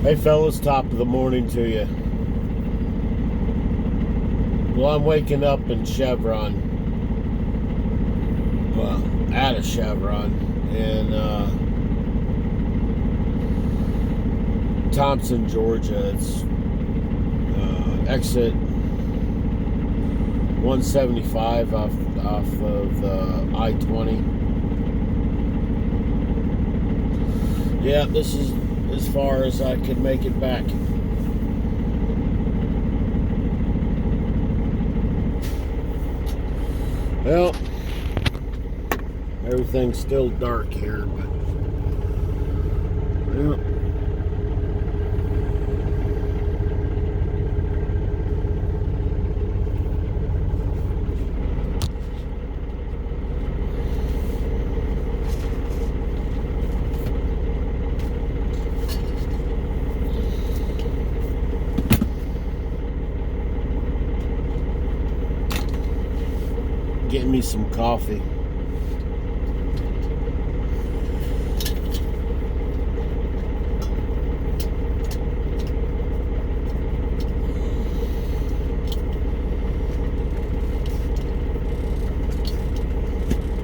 Hey fellas, top of the morning to you. Well, I'm waking up in Chevron. Well, at a Chevron in Thompson, Georgia. It's exit 175 off of I-20. Yeah, this is as far as I could make it back. Well, everything's still dark here, but well, getting me some coffee.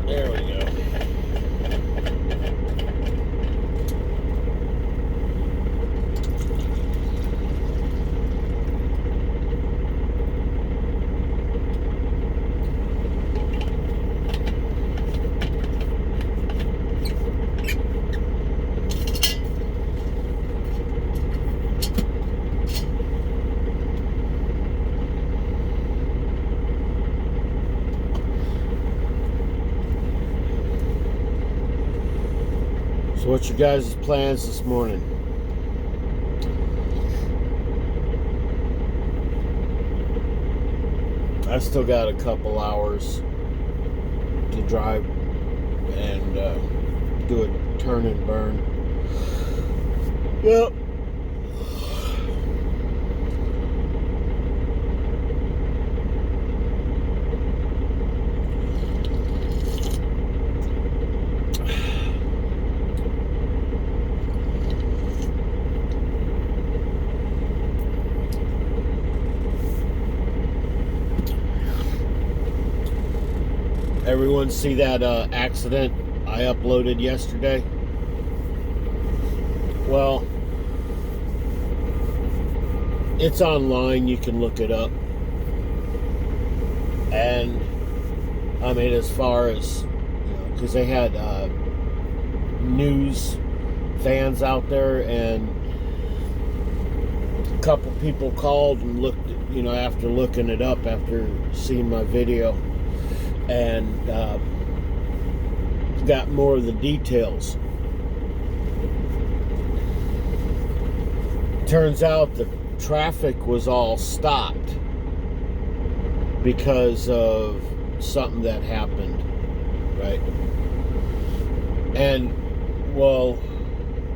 There we go. So what's your guys' plans this morning? I still got a couple hours to drive and do a turn and burn. Yep. Everyone see that accident I uploaded yesterday? Well, it's online, you can look it up. And I mean, as far as, you know, because they had news fans out there, and a couple people called and looked, you know, after looking it up, after seeing my video, and got more of the details. Turns out the traffic was all stopped because of something that happened, right? And well,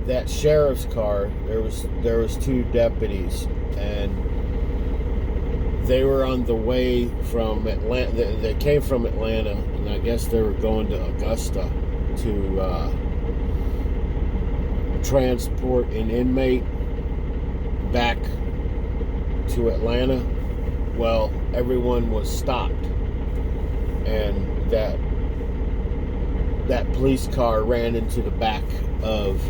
that sheriff's car, there was two deputies, and they were on the way from Atlanta. They came from Atlanta, and I guess they were going to Augusta to transport an inmate back to Atlanta. Well, everyone was stopped, and that police car ran into the back of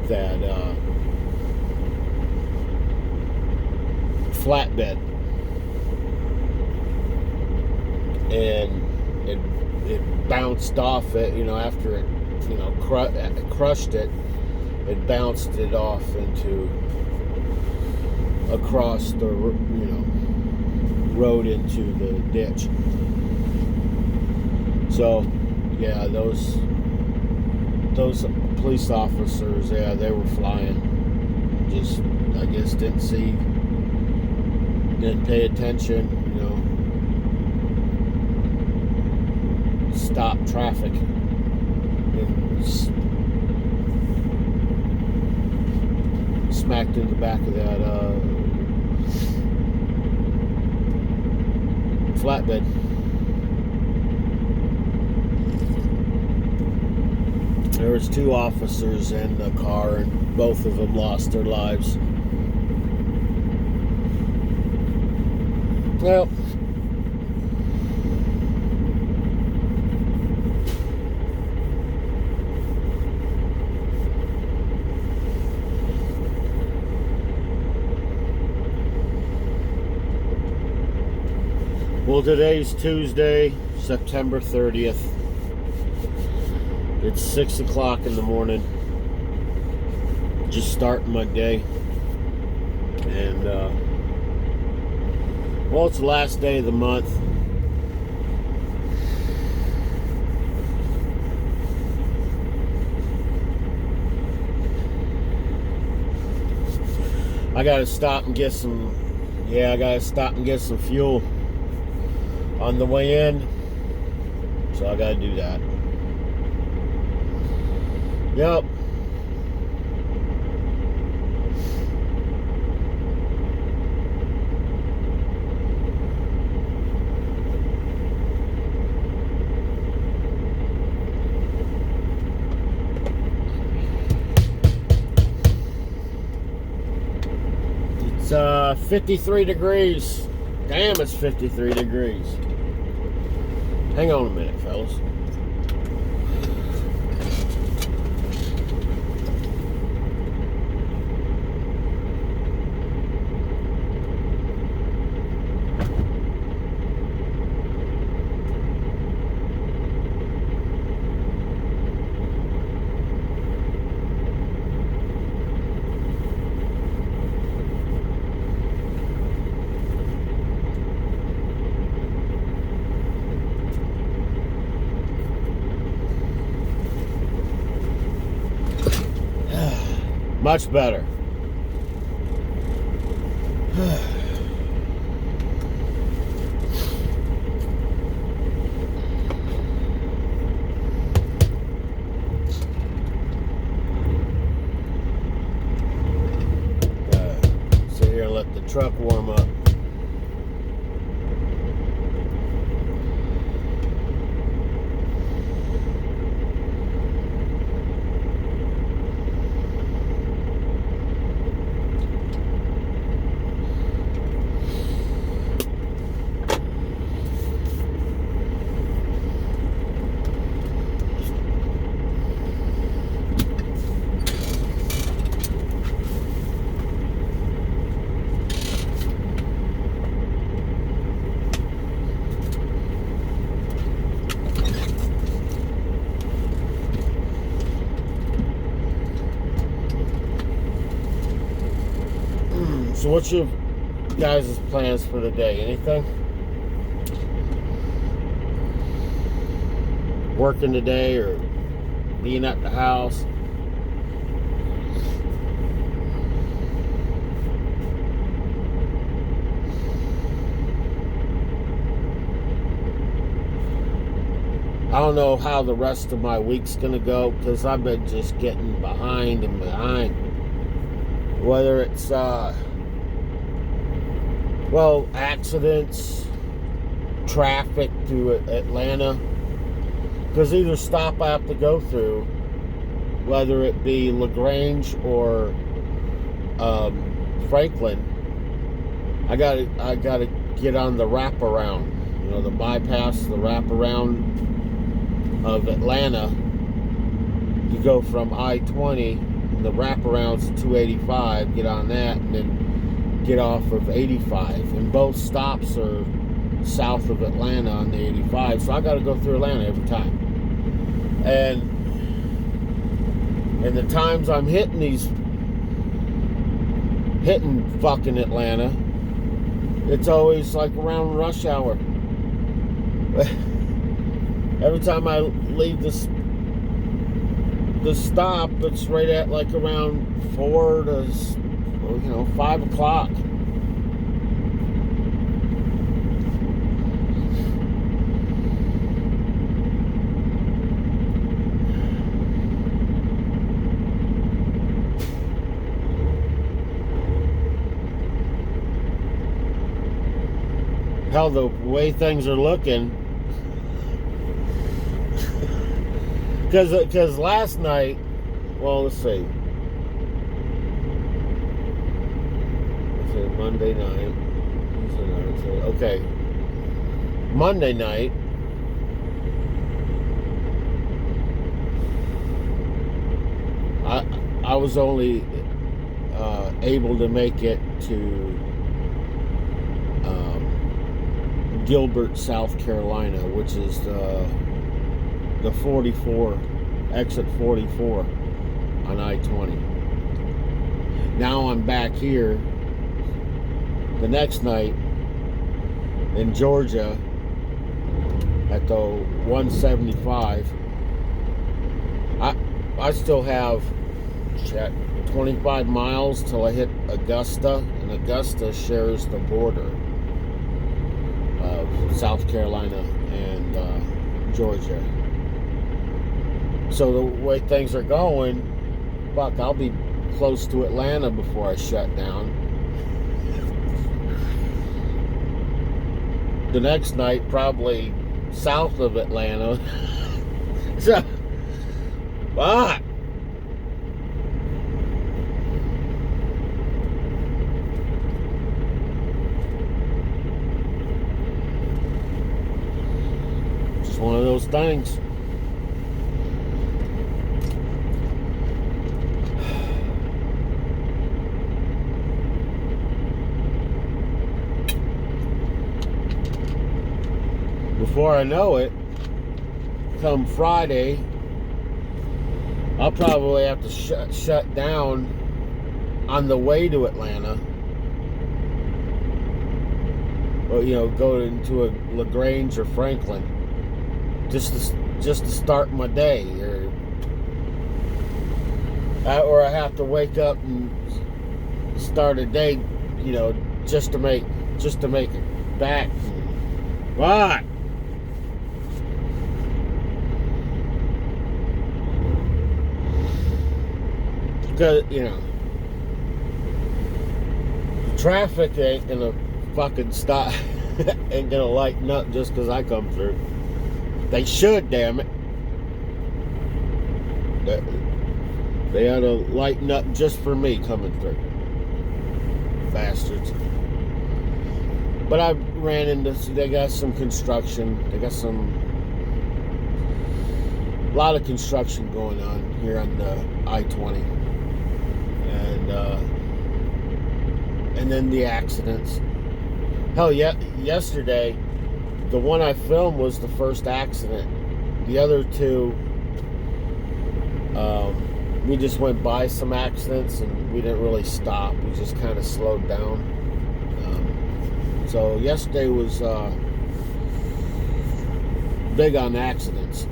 that flatbed, and it bounced off it, you know, after it, you know, crushed it. It bounced it off into across the, you know, road into the ditch. So yeah, those police officers, yeah, they were flying. Just, I guess, didn't pay attention, you know. Stop traffic. And smacked in the back of that flatbed. There was 2 officers in the car, and both of them lost their lives. Well, today's Tuesday, September 30th. It's 6 o'clock in the morning. Just starting my day. And, well, it's the last day of the month. I gotta stop and get some, fuel on the way in. So I gotta do that. Yep. It's 53 degrees. Damn, it's 53 degrees. Hang on a minute, fellas. Much better. Sit here and let the truck warm up. So what's your guys' plans for the day? Anything? Working today or being at the house? I don't know how the rest of my week's gonna go because I've been just getting behind and behind. Whether it's accidents, traffic to Atlanta, because either stop I have to go through, whether it be LaGrange or Franklin, I gotta get on the wraparound, the bypass, the wraparound of Atlanta to go from I-20, the wraparound's 285, get on that, and then get off of 85, and both stops are south of Atlanta on the 85, so I got to go through Atlanta every time. And the times I'm hitting fucking Atlanta, it's always like around rush hour. Every time I leave the stop, it's right at like around 4 to 5 o'clock. Hell, the way things are looking, Because last night, well, let's see. Monday night. Okay. Monday night. I was only able to make it to Gilbert, South Carolina, which is the 44, exit 44 on I-20. Now I'm back here the next night in Georgia at the 175. I still have 25 miles till I hit Augusta, and Augusta shares the border of South Carolina and Georgia. So the way things are going, fuck, I'll be close to Atlanta before I shut down. The next night, probably south of Atlanta. So, fuck. Just one of those things. Before I know it, come Friday, I'll probably have to shut down on the way to Atlanta. Or, you know, go into a LaGrange or Franklin just to start my day, or I have to wake up and start a day, you know, just to make it back. What? Because, you know, traffic ain't gonna fucking stop, ain't gonna lighten up just because I come through. They should, damn it. They ought to lighten up just for me coming through. Bastards. But I ran into, they got some construction. They got a lot of construction going on here on the I-20. And then the accidents. Hell, yesterday, the one I filmed was the first accident. The other two, we just went by some accidents and we didn't really stop. We just kind of slowed down. So yesterday was big on accidents.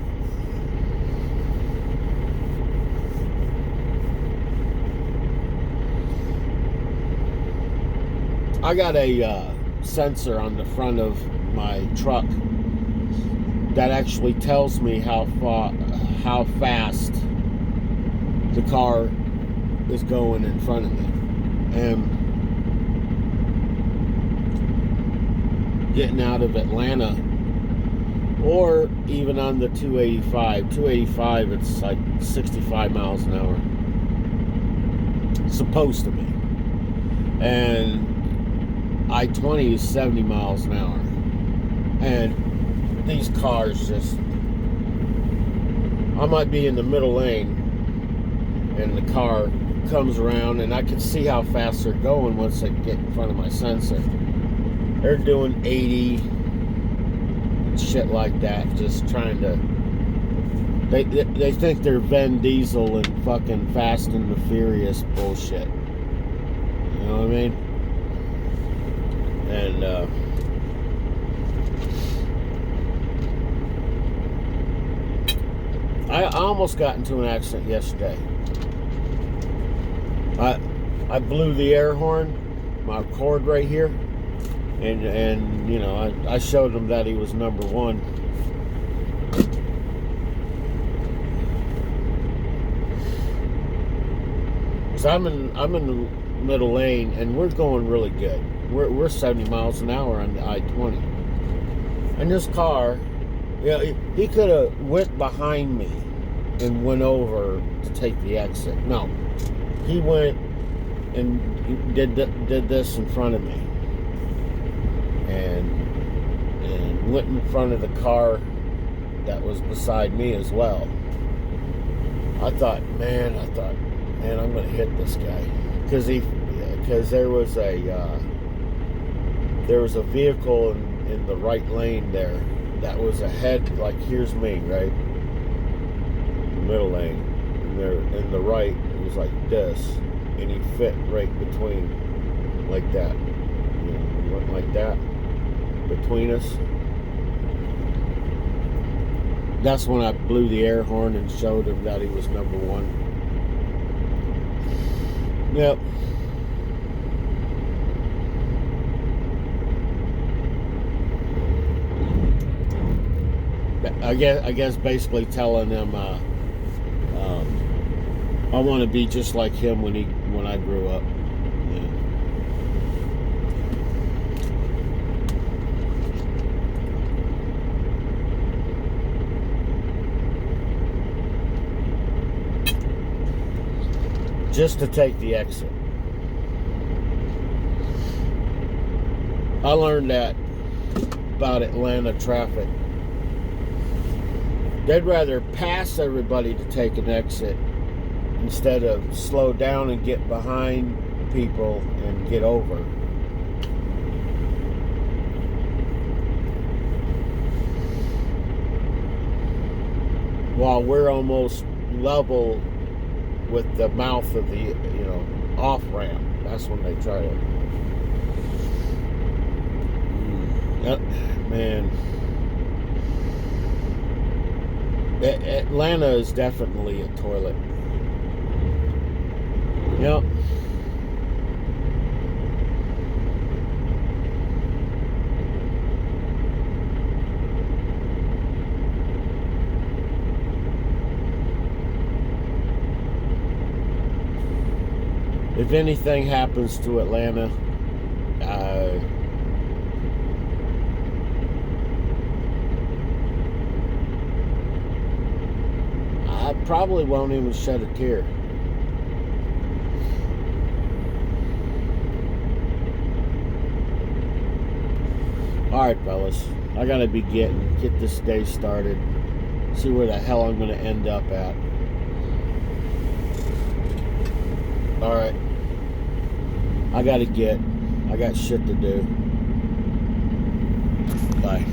I got a sensor on the front of my truck that actually tells me how fast the car is going in front of me. And getting out of Atlanta, or even on the 285, it's like 65 miles an hour. Supposed to be. And I-20 is 70 miles an hour. And these cars just, I might be in the middle lane and the car comes around and I can see how fast they're going once I get in front of my sensor. They're doing 80 and shit like that, just trying to, they think they're Vin Diesel and fucking Fast and the Furious bullshit. You know what I mean? And I almost got into an accident yesterday. I blew the air horn, my cord right here, and you know, I showed him that he was number one. So I'm in the middle lane and we're going really good. We're 70 miles an hour on the I-20. And this car, you know, he could have went behind me and went over to take the exit. No, he went and did this in front of me, and went in front of the car that was beside me as well. I thought, man, I'm gonna hit this guy, because there was a vehicle in the right lane there that was ahead. Like, here's me, right, middle lane, and there in the right it was like this, and he fit right between, like that, went like that between us. That's when I blew the air horn and showed him that he was number one. Yep. I guess basically telling them I want to be just like him when I grew up. Just to take the exit. I learned that about Atlanta traffic. They'd rather pass everybody to take an exit instead of slow down and get behind people and get over. While we're almost level with the mouth of the, off ramp. That's when they try to. Man, Atlanta is definitely a toilet. Yep. If anything happens to Atlanta, I probably won't even shed a tear. Alright, fellas, I gotta get this day started, see where the hell I'm gonna end up at. Alright, I got shit to do. Bye.